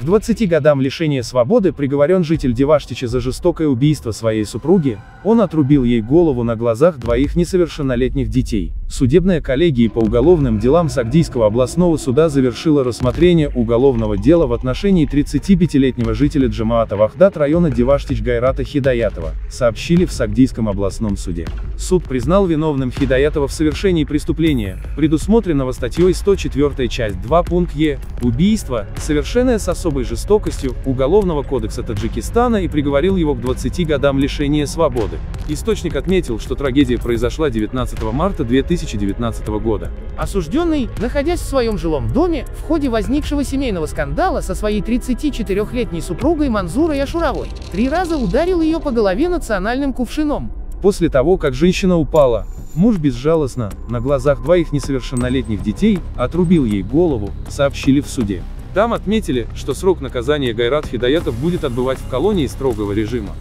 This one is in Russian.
20 годам лишения свободы приговорен житель Деваштича за жестокое убийство своей супруги. Он отрубил ей голову на глазах двоих несовершеннолетних детей. Судебная коллегия по уголовным делам Сагдийского областного суда завершила рассмотрение уголовного дела в отношении 35-летнего жителя Джамаата Вахдат района Деваштич Гайрата Хидаятова, сообщили в Сагдийском областном суде. Суд признал виновным Хидаятова в совершении преступления, предусмотренного статьей 104 часть 2 пункт Е, убийство, совершенное с особой жестокостью, Уголовного кодекса Таджикистана, и приговорил его к 20 годам лишения свободы. Источник отметил, что трагедия произошла 19 марта 2019 года. Осужденный, находясь в своем жилом доме, в ходе возникшего семейного скандала со своей 34-летней супругой Манзурой Ашуровой, 3 раза ударил ее по голове национальным кувшином. После того, как женщина упала, муж безжалостно, на глазах двоих несовершеннолетних детей, отрубил ей голову, сообщили в суде. Там отметили, что срок наказания Гайрат Хидаятов будет отбывать в колонии строгого режима.